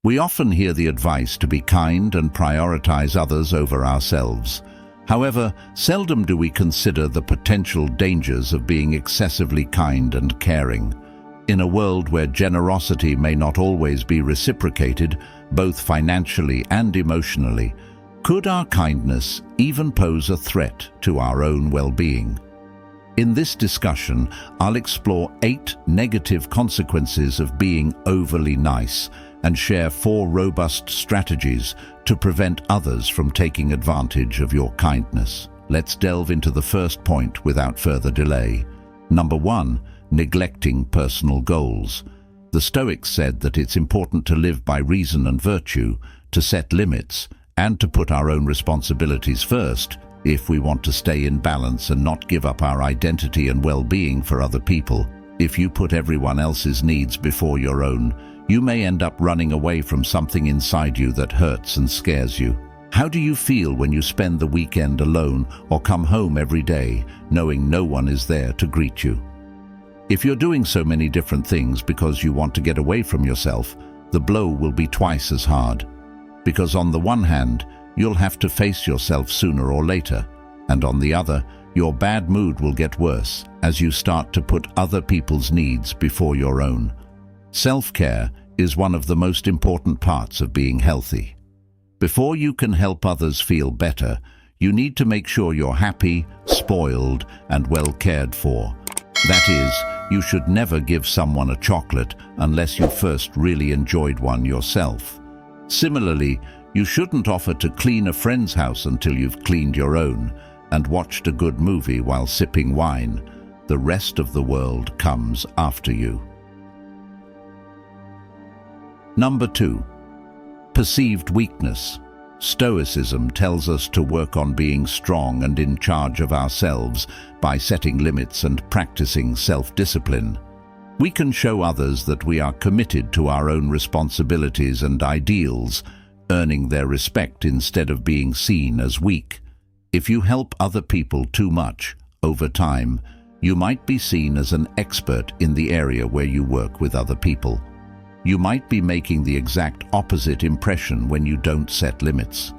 We often hear the advice to be kind and prioritize others over ourselves. However, seldom do we consider the potential dangers of being excessively kind and caring. In a world where generosity may not always be reciprocated, both financially and emotionally, could our kindness even pose a threat to our own well-being? In this discussion, I'll explore 8 negative consequences of being overly nice and share 4 robust strategies to prevent others from taking advantage of your kindness. Let's delve into the first point without further delay. Number 1, neglecting personal goals. The Stoics said that it's important to live by reason and virtue, to set limits, and to put our own responsibilities first if we want to stay in balance and not give up our identity and well-being for other people. If you put everyone else's needs before your own, you may end up running away from something inside you that hurts and scares you. How do you feel when you spend the weekend alone or come home every day knowing no one is there to greet you? If you're doing so many different things because you want to get away from yourself, the blow will be twice as hard. Because on the one hand, you'll have to face yourself sooner or later, and on the other, your bad mood will get worse as you start to put other people's needs before your own. Self-care is one of the most important parts of being healthy. Before you can help others feel better, you need to make sure you're happy, spoiled, and well cared for. That is, you should never give someone a chocolate unless you first really enjoyed one yourself. Similarly, you shouldn't offer to clean a friend's house until you've cleaned your own and watched a good movie while sipping wine. The rest of the world comes after you. Number 2, perceived weakness. Stoicism tells us to work on being strong and in charge of ourselves by setting limits and practicing self-discipline. We can show others that we are committed to our own responsibilities and ideals, earning their respect instead of being seen as weak. If you help other people too much, over time, you might be seen as an expert in the area where you work with other people. You might be making the exact opposite impression when you don't set limits.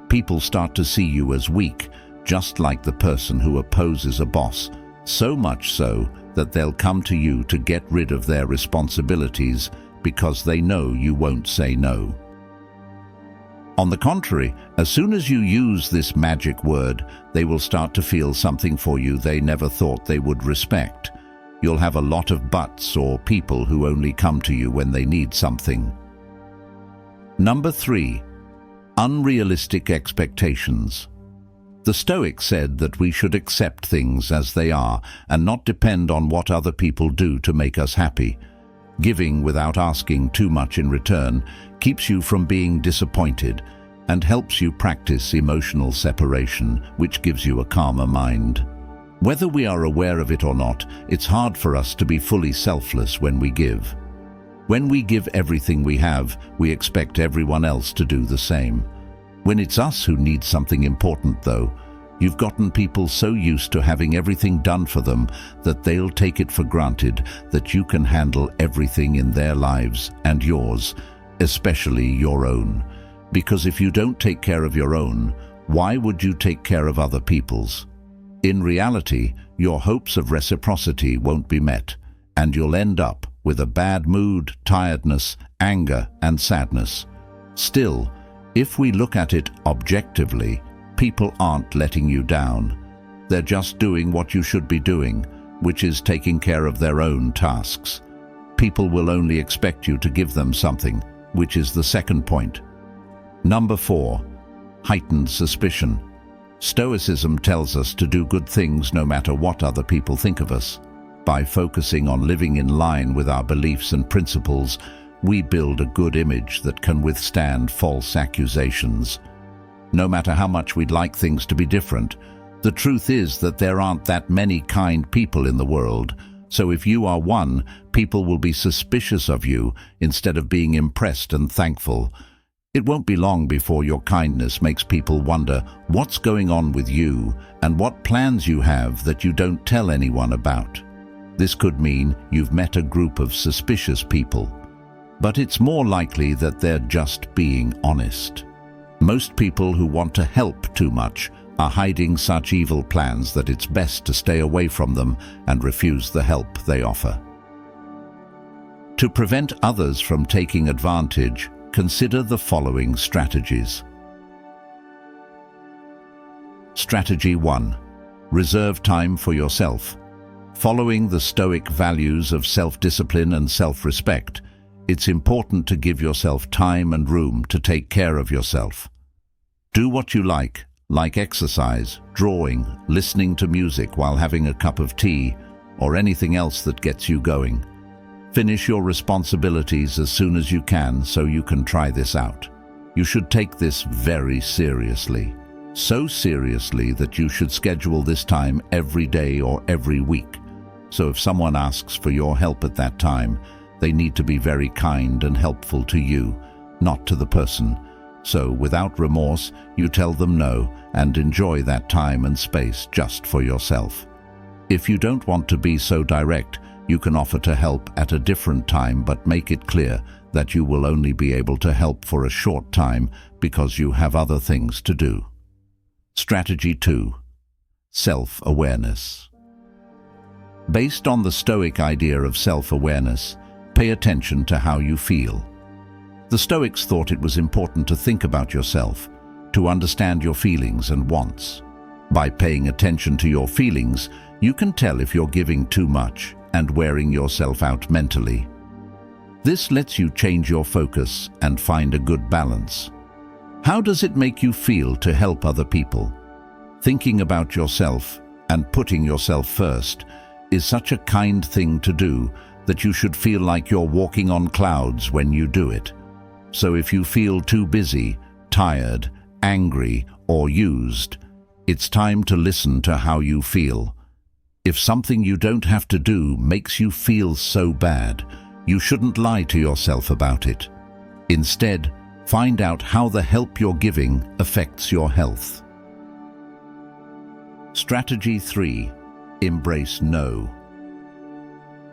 People start to see you as weak, just like the person who opposes a boss, so much so that they'll come to you to get rid of their responsibilities because they know you won't say no. On the contrary, as soon as you use this magic word, they will start to feel something for you they never thought they would respect. You'll have a lot of buts or people who only come to you when they need something. Number 3, unrealistic expectations. The Stoics said that we should accept things as they are and not depend on what other people do to make us happy. Giving without asking too much in return keeps you from being disappointed and helps you practice emotional separation, which gives you a calmer mind. Whether we are aware of it or not, it's hard for us to be fully selfless when we give. When we give everything we have, we expect everyone else to do the same. When it's us who need something important, though, you've gotten people so used to having everything done for them that they'll take it for granted that you can handle everything in their lives and yours, especially your own. Because if you don't take care of your own, why would you take care of other people's? In reality, your hopes of reciprocity won't be met, and you'll end up with a bad mood, tiredness, anger, and sadness. Still, if we look at it objectively, people aren't letting you down. They're just doing what you should be doing, which is taking care of their own tasks. People will only expect you to give them something, which is the second point. Number 4, heightened suspicion. Stoicism tells us to do good things no matter what other people think of us. By focusing on living in line with our beliefs and principles, we build a good image that can withstand false accusations. No matter how much we'd like things to be different, the truth is that there aren't that many kind people in the world, so if you are one, people will be suspicious of you instead of being impressed and thankful. It won't be long before your kindness makes people wonder what's going on with you and what plans you have that you don't tell anyone about. This could mean you've met a group of suspicious people. but it's more likely that they're just being honest. Most people who want to help too much are hiding such evil plans that it's best to stay away from them and refuse the help they offer. To prevent others from taking advantage, consider the following strategies. Strategy 1. Reserve time for yourself. Following the Stoic values of self-discipline and self-respect, it's important to give yourself time and room to take care of yourself. Do what you like exercise, drawing, listening to music while having a cup of tea, or anything else that gets you going. Finish your responsibilities as soon as you can so you can try this out. You should take this very seriously. So seriously that you should schedule this time every day or every week. So if someone asks for your help at that time, they need to be very kind and helpful to you, not to the person. So without remorse, you tell them no and enjoy that time and space just for yourself. If you don't want to be so direct, you can offer to help at a different time, but make it clear that you will only be able to help for a short time because you have other things to do. Strategy 2. Self-awareness. Based on the Stoic idea of self-awareness, pay attention to how you feel. The Stoics thought it was important to think about yourself, to understand your feelings and wants. By paying attention to your feelings, you can tell if you're giving too much and wearing yourself out mentally. This lets you change your focus and find a good balance. How does it make you feel to help other people? Thinking about yourself and putting yourself first is such a kind thing to do that you should feel like you're walking on clouds when you do it. So if you feel too busy, tired, angry, or used, it's time to listen to how you feel. If something you don't have to do makes you feel so bad, you shouldn't lie to yourself about it. Instead, find out how the help you're giving affects your health. Strategy 3. Embrace no.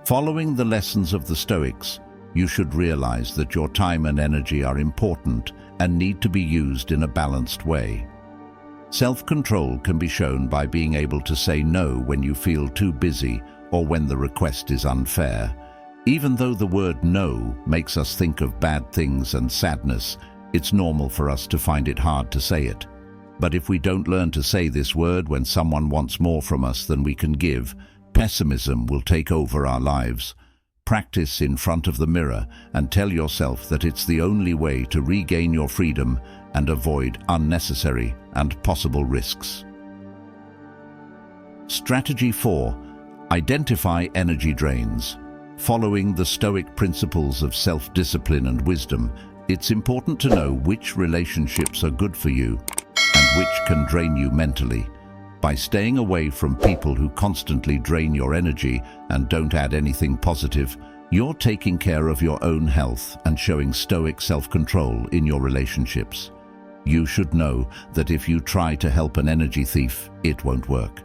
Following the lessons of the Stoics, you should realize that your time and energy are important and need to be used in a balanced way. Self-control can be shown by being able to say no when you feel too busy or when the request is unfair. Even though the word no makes us think of bad things and sadness, it's normal for us to find it hard to say it. But if we don't learn to say this word when someone wants more from us than we can give, pessimism will take over our lives. Practice in front of the mirror and tell yourself that it's the only way to regain your freedom and avoid unnecessary and possible risks. Strategy 4. Identify energy drains. Following the Stoic principles of self-discipline and wisdom, it's important to know which relationships are good for you and which can drain you mentally. By staying away from people who constantly drain your energy and don't add anything positive, you're taking care of your own health and showing Stoic self-control in your relationships. You should know that if you try to help an energy thief, it won't work.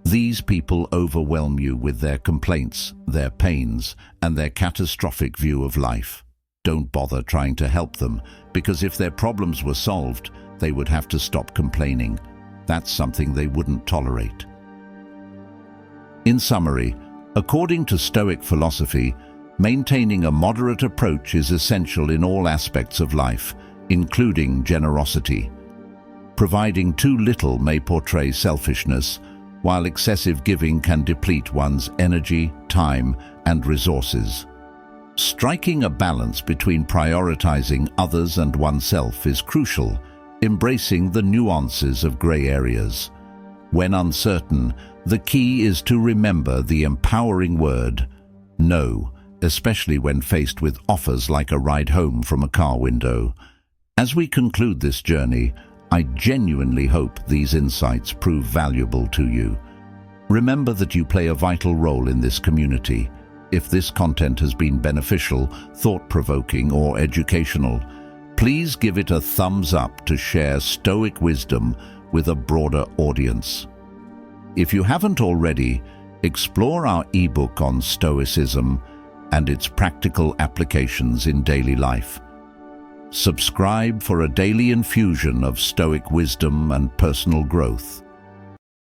These people overwhelm you with their complaints, their pains, and their catastrophic view of life. Don't bother trying to help them, because if their problems were solved, they would have to stop complaining. That's something they wouldn't tolerate. In summary, according to Stoic philosophy, maintaining a moderate approach is essential in all aspects of life, including generosity. Providing too little may portray selfishness, while excessive giving can deplete one's energy, time, and resources. Striking a balance between prioritizing others and oneself is crucial, embracing the nuances of gray areas. When uncertain, the key is to remember the empowering word, no, especially when faced with offers like a ride home from a car window. As we conclude this journey, I genuinely hope these insights prove valuable to you. Remember that you play a vital role in this community. If this content has been beneficial, thought-provoking, or educational, please give it a thumbs up to share Stoic wisdom with a broader audience. If you haven't already, explore our ebook on Stoicism, and its practical applications in daily life. Subscribe for a daily infusion of Stoic wisdom and personal growth.